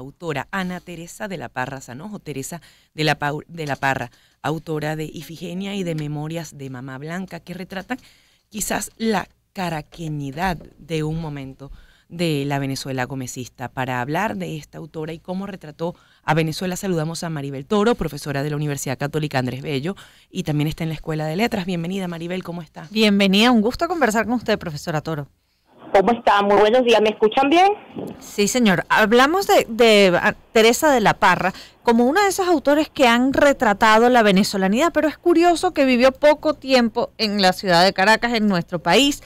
autora, Ana Teresa de la Parra Sanojo, Teresa de la Parra, autora de Ifigenia y de Memorias de Mamá Blanca, que retratan quizás la caraqueñidad de un momento de la Venezuela gomecista. Para hablar de esta autora y cómo retrató a Venezuela, saludamos a Maribel Toro, profesora de la Universidad Católica Andrés Bello, y también está en la Escuela de Letras. Bienvenida, Maribel, ¿cómo está? Bienvenida, un gusto conversar con usted, profesora Toro. ¿Cómo está? Muy buenos días, ¿me escuchan bien? Sí, señor. Hablamos de Teresa de la Parra como una de esos autores que han retratado la venezolanidad, pero es curioso que vivió poco tiempo en la ciudad de Caracas, en nuestro país,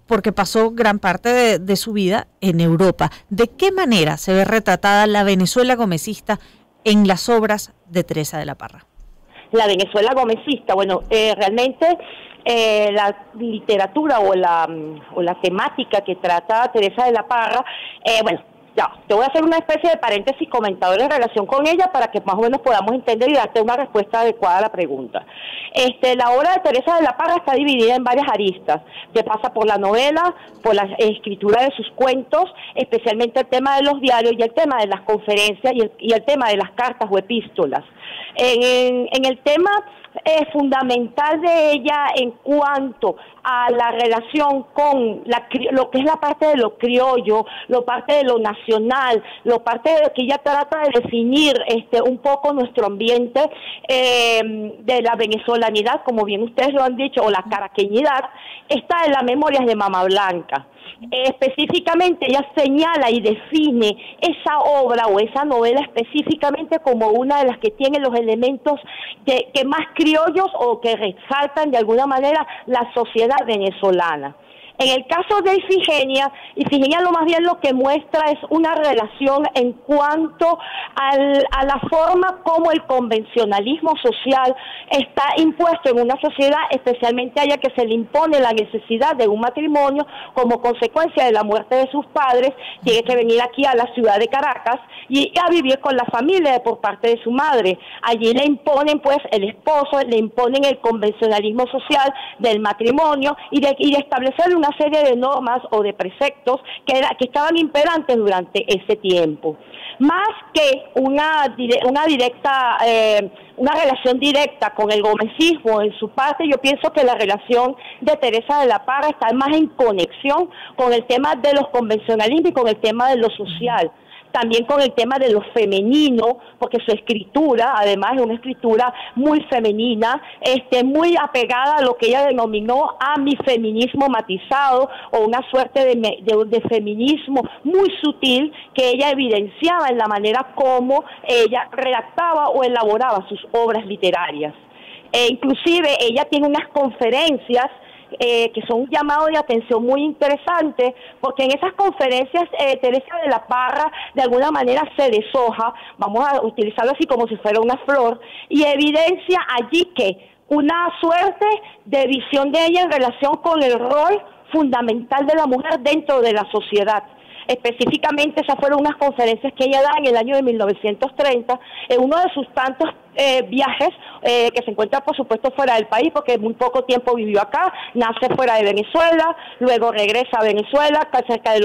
porque pasó gran parte de su vida en Europa. ¿De qué manera se ve retratada la Venezuela gomecista en las obras de Teresa de la Parra? La Venezuela gomecista, bueno, realmente la literatura o la temática que trata Teresa de la Parra, bueno, ya, te voy a hacer una especie de paréntesis comentador en relación con ella para que más o menos podamos entender y darte una respuesta adecuada a la pregunta. La obra de Teresa de la Parra está dividida en varias aristas, que pasa por la novela, por la escritura de sus cuentos, especialmente el tema de los diarios y el tema de las conferencias y el tema de las cartas o epístolas. En el tema fundamental de ella en cuanto a la relación con lo que es la parte de lo criollo, lo parte de lo nacional, lo parte de lo que ella trata de definir un poco nuestro ambiente de la venezolanidad, como bien ustedes lo han dicho, o la caraqueñidad, está en las Memorias de Mamá Blanca. Específicamente ella señala y define esa obra o esa novela específicamente como una de las que tiene los elementos que más criollos o que resaltan de alguna manera la sociedad venezolana. En el caso de Ifigenia lo más bien lo que muestra es una relación en cuanto a la forma como el convencionalismo social está impuesto en una sociedad, especialmente a ella que se le impone la necesidad de un matrimonio como consecuencia de la muerte de sus padres, tiene que venir aquí a la ciudad de Caracas y a vivir con la familia por parte de su madre. Allí le imponen pues el esposo, le imponen el convencionalismo social del matrimonio y de establecer una serie de normas o de preceptos que estaban imperantes durante ese tiempo. Más que una relación directa con el gomecismo en su parte, yo pienso que la relación de Teresa de la Parra está más en conexión con el tema de los convencionalismos y con el tema de lo social. También con el tema de lo femenino, porque su escritura, además, es una escritura muy femenina, muy apegada a lo que ella denominó amifeminismo matizado, o una suerte de feminismo muy sutil que ella evidenciaba en la manera como ella redactaba o elaboraba sus obras literarias. Inclusive ella tiene unas conferencias que son un llamado de atención muy interesante, porque en esas conferencias Teresa de la Parra de alguna manera se deshoja, vamos a utilizarlo así como si fuera una flor, y evidencia allí que una suerte de visión de ella en relación con el rol fundamental de la mujer dentro de la sociedad. Específicamente esas fueron unas conferencias que ella da en el año de 1930, en uno de sus tantos viajes que se encuentra por supuesto fuera del país, porque muy poco tiempo vivió acá, nace fuera de Venezuela, luego regresa a Venezuela, cerca de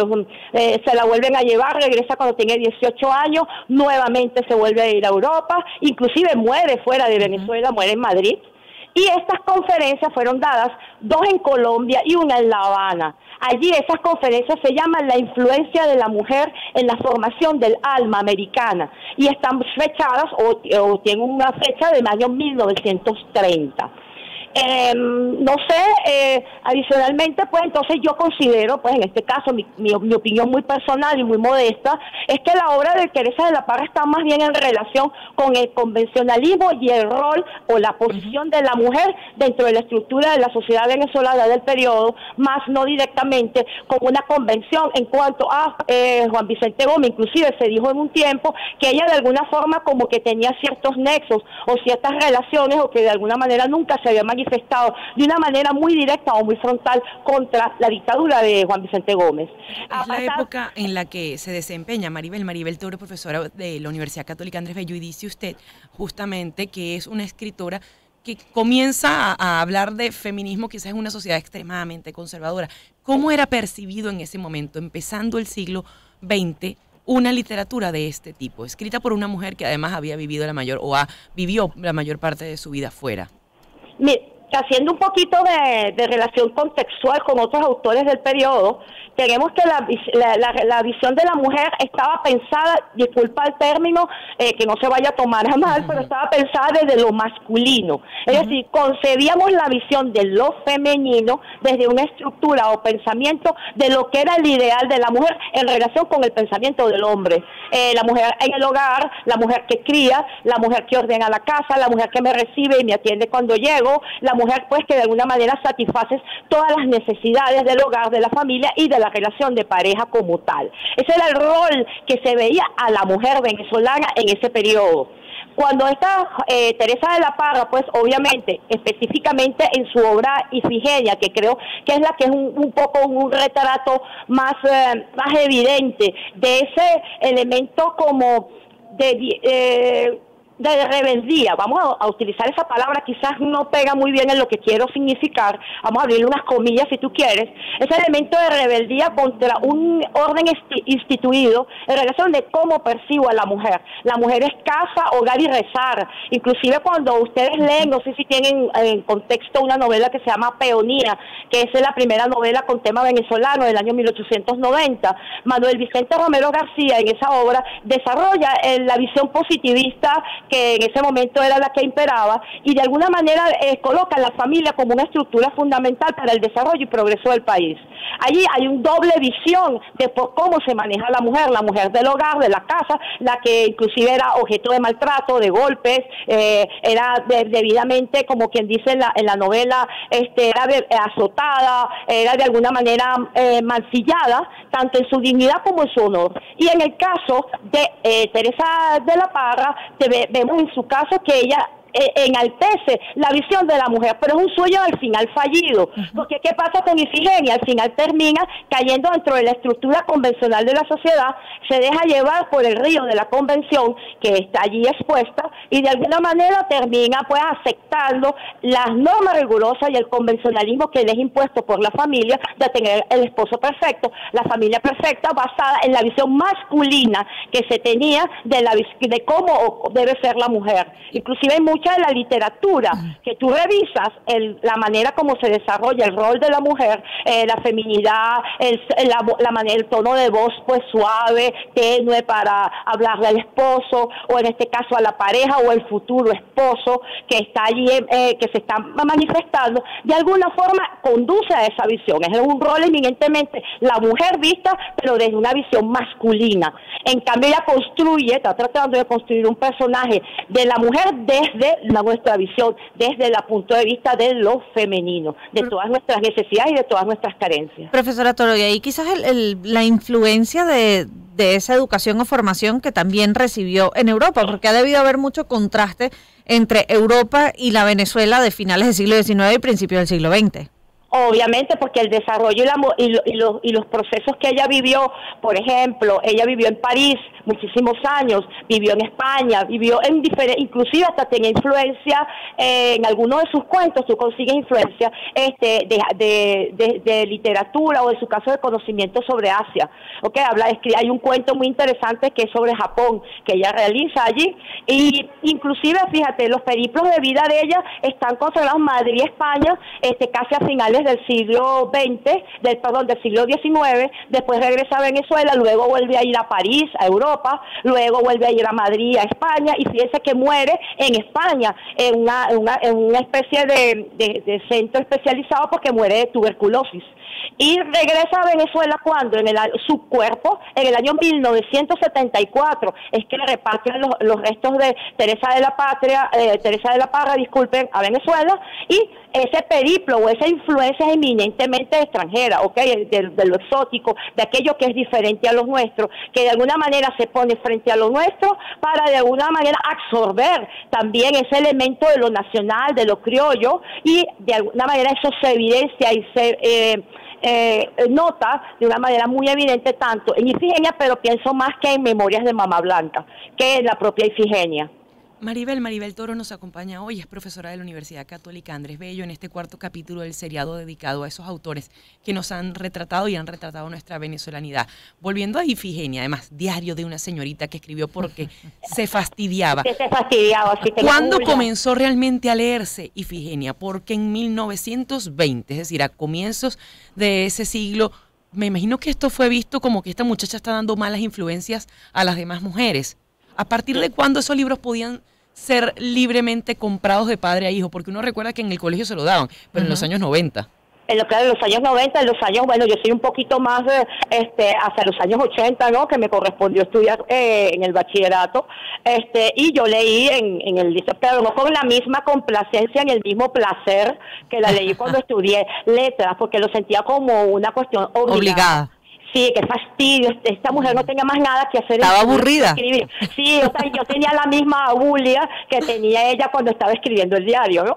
se la vuelven a llevar, regresa cuando tiene 18 años, nuevamente se vuelve a ir a Europa, inclusive muere fuera de Venezuela, muere en Madrid. Y estas conferencias fueron dadas, 2 en Colombia y una en La Habana. Allí esas conferencias se llaman La influencia de la mujer en la formación del alma americana y están fechadas o tienen una fecha del año 1930. No sé, adicionalmente, pues entonces yo considero, pues en este caso, mi opinión muy personal y muy modesta, es que la obra de Teresa de la Parra está más bien en relación con el convencionalismo y el rol o la posición de la mujer dentro de la estructura de la sociedad venezolana del periodo, más no directamente con una convención en cuanto a Juan Vicente Gómez. Inclusive se dijo en un tiempo que ella de alguna forma como que tenía ciertos nexos o ciertas relaciones o que de alguna manera nunca se había manifestado de una manera muy directa o muy frontal contra la dictadura de Juan Vicente Gómez. Es la época en la que se desempeña Maribel Toro, profesora de la Universidad Católica Andrés Bello, y dice usted justamente que es una escritora que comienza a hablar de feminismo quizás en una sociedad extremadamente conservadora. ¿Cómo era percibido en ese momento, empezando el siglo XX, una literatura de este tipo, escrita por una mujer que además había vivido vivió la mayor parte de su vida fuera? Mire, haciendo un poquito de relación contextual con otros autores del periodo, tenemos que la visión de la mujer estaba pensada, disculpa el término, que no se vaya a tomar a mal, pero estaba pensada desde lo masculino. Es decir, concebíamos la visión de lo femenino desde una estructura o pensamiento de lo que era el ideal de la mujer en relación con el pensamiento del hombre. La mujer en el hogar, la mujer que cría, la mujer que ordena la casa, la mujer que me recibe y me atiende cuando llego, la mujer pues que de alguna manera satisface todas las necesidades del hogar, de la familia y de la relación de pareja como tal. Ese era el rol que se veía a la mujer venezolana en ese periodo. Cuando esta Teresa de la Parra, pues obviamente, específicamente en su obra Ifigenia, que creo que es la que es un poco un retrato más evidente de ese elemento como de rebeldía, vamos a utilizar esa palabra, quizás no pega muy bien en lo que quiero significar, vamos a abrirle unas comillas si tú quieres, ese elemento de rebeldía contra un orden instituido en relación de cómo percibo a la mujer. La mujer es casa, hogar y rezar. Inclusive cuando ustedes leen, no sé si tienen en contexto una novela que se llama Peonía, que es la primera novela con tema venezolano del año 1890, Manuel Vicente Romero García en esa obra desarrolla la visión positivista que en ese momento era la que imperaba, y de alguna manera coloca a la familia como una estructura fundamental para el desarrollo y progreso del país. Allí hay una doble visión de por cómo se maneja la mujer del hogar, de la casa, la que inclusive era objeto de maltrato, de golpes, era debidamente, como quien dice en la novela, era azotada, era de alguna manera mancillada, tanto en su dignidad como en su honor. Y en el caso de Teresa de la Parra, vemos en su caso que ella enaltece la visión de la mujer, pero es un sueño al final fallido, porque ¿qué pasa con Ifigenia? Al final termina cayendo dentro de la estructura convencional de la sociedad, se deja llevar por el río de la convención que está allí expuesta y de alguna manera termina pues aceptando las normas rigurosas y el convencionalismo que le es impuesto por la familia de tener el esposo perfecto, la familia perfecta basada en la visión masculina que se tenía de cómo debe ser la mujer. Inclusive hay mucha de la literatura que tú revisas la manera como se desarrolla el rol de la mujer, la feminidad, el tono de voz pues suave, tenue para hablarle al esposo o en este caso a la pareja o el futuro esposo que está allí, que se está manifestando, de alguna forma conduce a esa visión. Es un rol eminentemente la mujer vista, pero desde una visión masculina. En cambio ella está tratando de construir un personaje de la mujer desde nuestra visión, desde el punto de vista de lo femenino, de todas nuestras necesidades y de todas nuestras carencias. Profesora Toro, y ahí quizás la influencia de esa educación o formación que también recibió en Europa, porque ha debido haber mucho contraste entre Europa y la Venezuela de finales del siglo XIX y principios del siglo XX. Obviamente, porque el desarrollo y los procesos que ella vivió, por ejemplo, ella vivió en París muchísimos años, vivió en España, vivió en inclusive hasta tenía influencia en algunos de sus cuentos, tú consigues influencia de literatura o en su caso de conocimiento sobre Asia. Okay, hay un cuento muy interesante que es sobre Japón, que ella realiza allí, y inclusive, fíjate, los periplos de vida de ella están consagrados en Madrid, España, casi a finales del siglo XX, del siglo XIX, después regresa a Venezuela, luego vuelve a ir a París, a Europa, luego vuelve a ir a Madrid, a España, y fíjense que muere en España, en una especie de centro especializado porque muere de tuberculosis. Y regresa a Venezuela cuando su cuerpo, en el año 1974, es que le reparten los restos de Teresa de la Parra, a Venezuela, y ese periplo o esa influencia es eminentemente extranjera, ¿okay? de lo exótico, de aquello que es diferente a lo nuestro, que de alguna manera se pone frente a lo nuestro para de alguna manera absorber también ese elemento de lo nacional, de lo criollo, y de alguna manera eso se evidencia y se nota de una manera muy evidente tanto en Ifigenia, pero pienso más que en Memorias de Mamá Blanca, que en la propia Ifigenia. Maribel Toro nos acompaña hoy, es profesora de la Universidad Católica Andrés Bello en este cuarto capítulo del seriado dedicado a esos autores que nos han retratado y han retratado nuestra venezolanidad. Volviendo a Ifigenia, además, diario de una señorita que escribió porque se fastidiaba. Se fastidiaba. Sí, ¿Cuándo comenzó realmente a leerse Ifigenia? Porque en 1920, es decir, a comienzos de ese siglo, me imagino que esto fue visto como que esta muchacha está dando malas influencias a las demás mujeres. ¿A partir de cuándo esos libros podían ser libremente comprados de padre a hijo? Porque uno recuerda que en el colegio se lo daban, pero en los años 90. Claro, en los años 90, en los años, bueno, yo soy un poquito más hacia los años 80, ¿no? Que me correspondió estudiar en el bachillerato, y yo leí en el liceo, pero no con la misma complacencia, ni el mismo placer que la leí cuando estudié letras, porque lo sentía como una cuestión obligada. Sí, qué fastidio, esta mujer no tenía más nada que hacer. Estaba aburrida. Escribir. Sí, o sea, yo tenía la misma bulia que tenía ella cuando estaba escribiendo el diario, ¿no?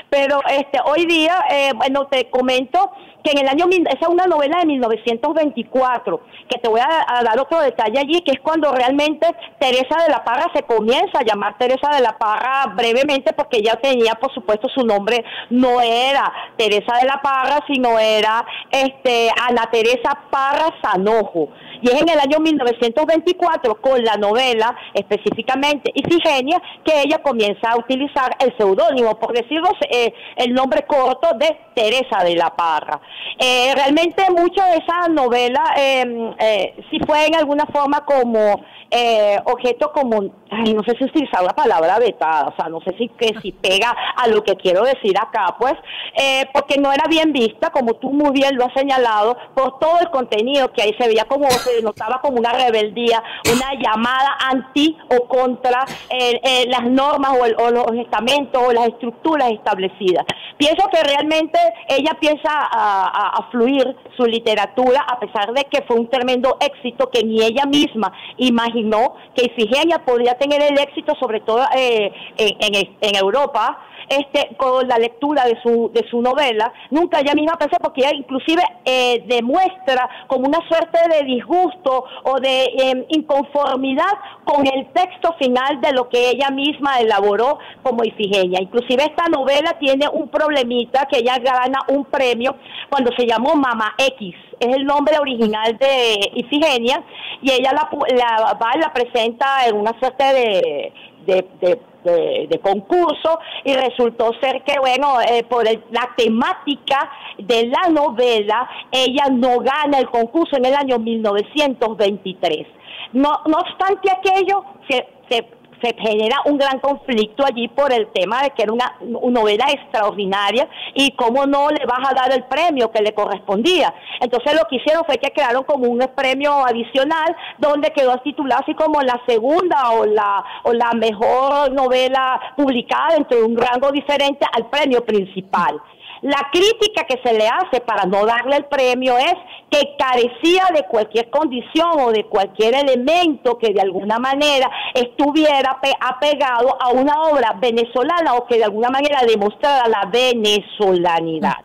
Pero hoy día, bueno, te comento que en el año, esa es una novela de 1924, que te voy a dar otro detalle allí, que es cuando realmente Teresa de la Parra se comienza a llamar Teresa de la Parra brevemente, porque ella tenía, por supuesto, su nombre no era Teresa de la Parra, sino era Ana Teresa Parra Sanojo. Y es en el año 1924, con la novela específicamente Ifigenia, que ella comienza a utilizar el seudónimo, por decirlo, el nombre corto de Teresa de la Parra. Realmente mucho de esa novela sí fue en alguna forma como objeto común, no sé si utilizar la palabra vetada, o sea, no sé si pega a lo que quiero decir acá, pues, porque no era bien vista, como tú muy bien lo has señalado, por todo el contenido que ahí se veía, como se notaba como una rebeldía, una llamada anti o contra las normas o los estamentos o las estructuras establecidas. Pienso que realmente ella empieza a fluir su literatura, a pesar de que fue un tremendo éxito que ni ella misma imaginó que Ifigenia podría tener el éxito, sobre todo en Europa, con la lectura de su novela. Nunca ella misma pensó, porque ella inclusive demuestra como una suerte de disgusto o de inconformidad con el texto final de lo que ella misma elaboró como Ifigenia. Inclusive esta novela tiene un problemita, que ella gana un premio cuando se llamó Mama X, es el nombre original de Ifigenia, y ella la presenta en una suerte de concurso, y resultó ser que, bueno, por la temática de la novela, ella no gana el concurso en el año 1923. No obstante aquello, se genera un gran conflicto allí por el tema de que era una novela extraordinaria, y cómo no le vas a dar el premio que le correspondía. Entonces lo que hicieron fue que crearon como un premio adicional, donde quedó titulado así como la segunda o la mejor novela publicada dentro de un rango diferente al premio principal. La crítica que se le hace para no darle el premio es que carecía de cualquier condición o de cualquier elemento que de alguna manera estuviera apegado a una obra venezolana, o que de alguna manera demostrara la venezolanidad.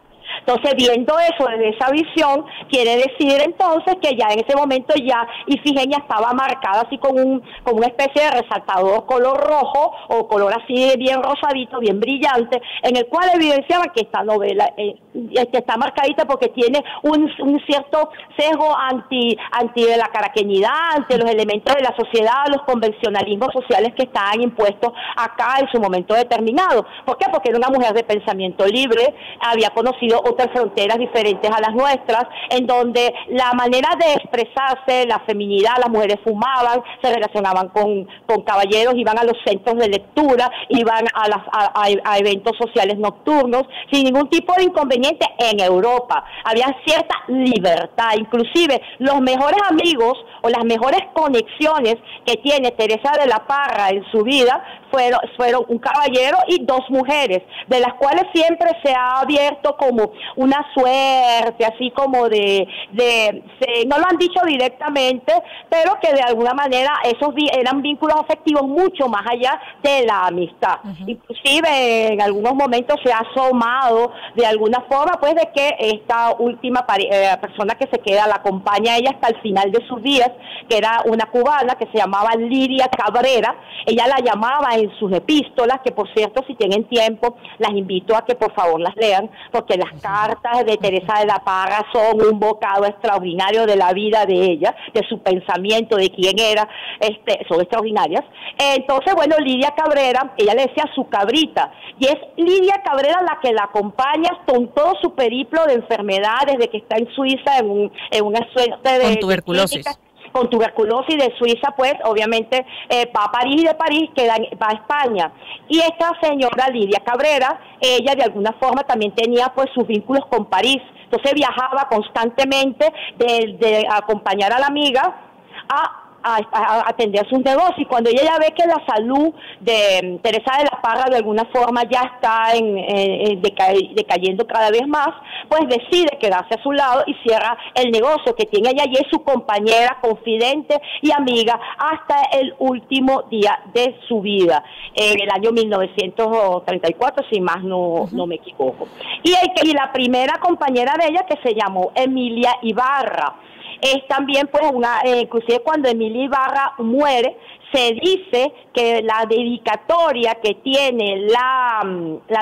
Entonces, viendo eso desde esa visión, quiere decir entonces que ya en ese momento ya Ifigenia estaba marcada así con una especie de resaltador color rojo, o color así bien rosadito, bien brillante, en el cual evidenciaba que esta novela está marcadita porque tiene un cierto sesgo anti de la caraqueñidad, ante los elementos de la sociedad, los convencionalismos sociales que estaban impuestos acá en su momento determinado. ¿Por qué? Porque era una mujer de pensamiento libre, había conocido otras fronteras diferentes a las nuestras, en donde la manera de expresarse, la feminidad, las mujeres fumaban, se relacionaban con caballeros, iban a los centros de lectura, iban a eventos sociales nocturnos, sin ningún tipo de inconveniente. En Europa había cierta libertad, inclusive los mejores amigos o las mejores conexiones que tiene Teresa de la Parra en su vida fueron un caballero y dos mujeres, de las cuales siempre se ha abierto como una suerte, así como no lo han dicho directamente, pero que de alguna manera esos eran vínculos afectivos mucho más allá de la amistad. Inclusive en algunos momentos se ha asomado de alguna forma, pues, de que esta última persona que se queda la acompaña a ella hasta el final de sus días, que era una cubana que se llamaba Lidia Cabrera. Ella la llamaba en sus epístolas, que por cierto, si tienen tiempo, las invito a que por favor las lean, porque las cartas de Teresa de la Parra son un bocado extraordinario de la vida de ella, de su pensamiento, de quién era, son extraordinarias. Entonces, bueno, Lidia Cabrera, ella le decía su cabrita, y es Lidia Cabrera la que la acompaña con todo su periplo de enfermedades, de que está en Suiza en una suerte de... Con tuberculosis. Con tuberculosis de Suiza, pues, obviamente, va a París, y de París va a España. Y esta señora Lidia Cabrera, ella de alguna forma también tenía, pues, sus vínculos con París. Entonces viajaba constantemente de acompañar a la amiga a atender sus negocios, y cuando ella ya ve que la salud de Teresa de la Parra de alguna forma ya está decayendo cada vez más, pues decide quedarse a su lado y cierra el negocio que tiene ella, y es su compañera, confidente y amiga hasta el último día de su vida, en el año 1934, si más no me equivoco. Y la primera compañera de ella, que se llamó Emilia Ibarra, es también, pues, inclusive cuando Emilia Ibarra muere, se dice que la dedicatoria que tiene la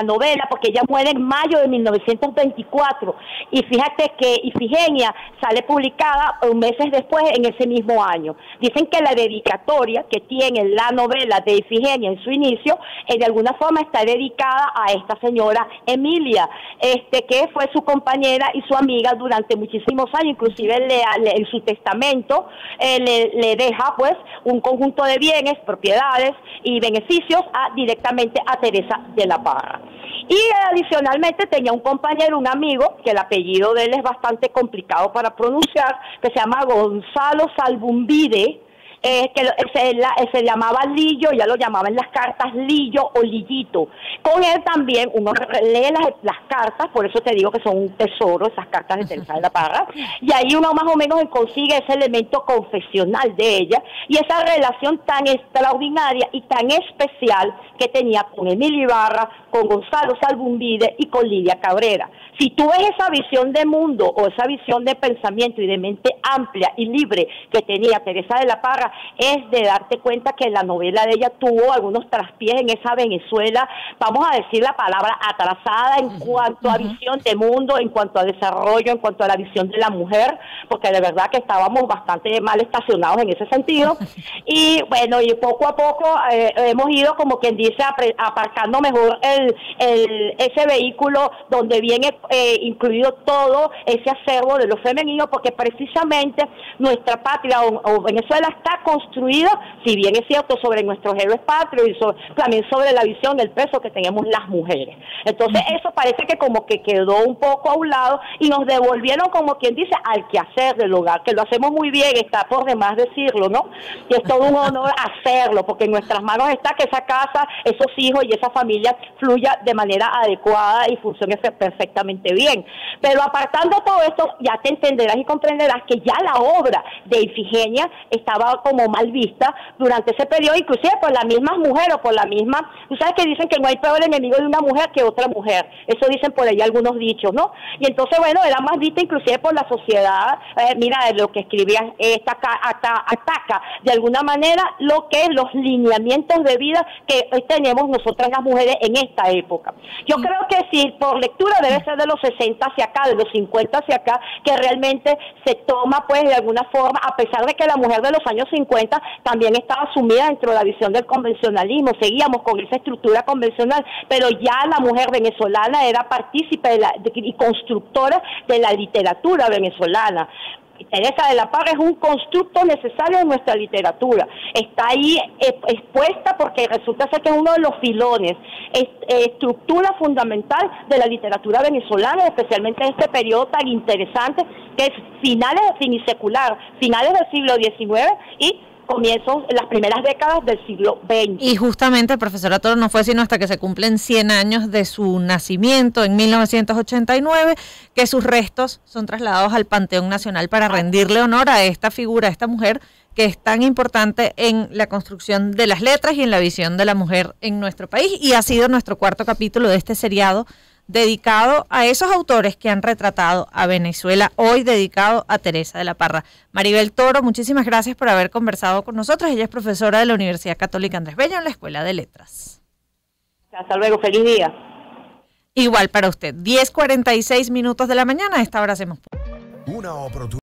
novela, porque ella muere en mayo de 1924, y fíjate que Ifigenia sale publicada meses después en ese mismo año. Dicen que la dedicatoria que tiene la novela de Ifigenia en su inicio, de alguna forma está dedicada a esta señora Emilia, que fue su compañera y su amiga durante muchísimos años. Inclusive en su testamento le deja, pues, un conjunto de bienes, propiedades y beneficios directamente a Teresa de la Parra. Y adicionalmente tenía un compañero, un amigo, que el apellido de él es bastante complicado para pronunciar, que se llama Gonzalo Salbumbide, que se llamaba Lillo, ya lo llamaban en las cartas Lillo o Lillito. Con él también uno lee las cartas, por eso te digo que son un tesoro esas cartas de Teresa de la Parra, y ahí uno más o menos consigue ese elemento confesional de ella, y esa relación tan extraordinaria y tan especial que tenía con Emilia Ibarra, con Gonzalo Salbumbide y con Lidia Cabrera. Si tú ves esa visión de mundo o esa visión de pensamiento y de mente amplia y libre que tenía Teresa de la Parra, es de darte cuenta que la novela de ella tuvo algunos traspiés en esa Venezuela, vamos a decir la palabra, atrasada en cuanto a visión de mundo, en cuanto a desarrollo, en cuanto a la visión de la mujer, porque de verdad que estábamos bastante mal estacionados en ese sentido. Y bueno, y poco a poco hemos ido, como quien dice, aparcando mejor ese vehículo donde viene incluido todo ese acervo de lo femenino, porque precisamente nuestra patria o Venezuela está construida, si bien es cierto, sobre nuestros héroes patrios y también sobre la visión del peso que tenemos las mujeres. Entonces eso parece que como que quedó un poco a un lado y nos devolvieron, como quien dice, al quehacer del hogar, que lo hacemos muy bien, está por demás decirlo, ¿no? Y es todo un honor hacerlo, porque en nuestras manos está que esa casa, esos hijos y esa familia fluya de manera adecuada y funcione perfectamente bien. Pero apartando todo esto, ya te entenderás y comprenderás que ya la obra de Ifigenia estaba como mal vista durante ese periodo, inclusive por las mismas mujeres o por la misma, tú sabes que dicen que no hay peor enemigo de una mujer que otra mujer, eso dicen por ahí algunos dichos, ¿no? Y entonces, bueno, era más vista inclusive por la sociedad. Mira, lo que escribía ataca de alguna manera lo que es los lineamientos de vida que hoy tenemos nosotras las mujeres en esta época. Yo creo que si por lectura debe ser de los 60 hacia acá, de los 50 hacia acá, que realmente se toma, pues, de alguna forma, a pesar de que la mujer de los años 50 también estaba sumida dentro de la visión del convencionalismo, seguíamos con esa estructura convencional, pero ya la mujer venezolana era partícipe y constructora de la literatura venezolana. Teresa de la Parra es un constructo necesario en nuestra literatura. Está ahí expuesta porque resulta ser que es uno de los filones, estructura fundamental de la literatura venezolana, especialmente en este periodo tan interesante que es finales del finisecular, finales del siglo XIX y comienzos, en las primeras décadas del siglo XX. Y justamente, profesora Toro, no fue sino hasta que se cumplen 100 años de su nacimiento, en 1989, que sus restos son trasladados al Panteón Nacional para rendirle honor a esta figura, a esta mujer que es tan importante en la construcción de las letras y en la visión de la mujer en nuestro país. Y ha sido nuestro cuarto capítulo de este seriado dedicado a esos autores que han retratado a Venezuela, hoy dedicado a Teresa de la Parra. Maribel Toro, muchísimas gracias por haber conversado con nosotros. Ella es profesora de la Universidad Católica Andrés Bello en la Escuela de Letras. Hasta luego, feliz día. Igual para usted, 10:46 de la mañana, a esta hora hacemos. Una oportunidad.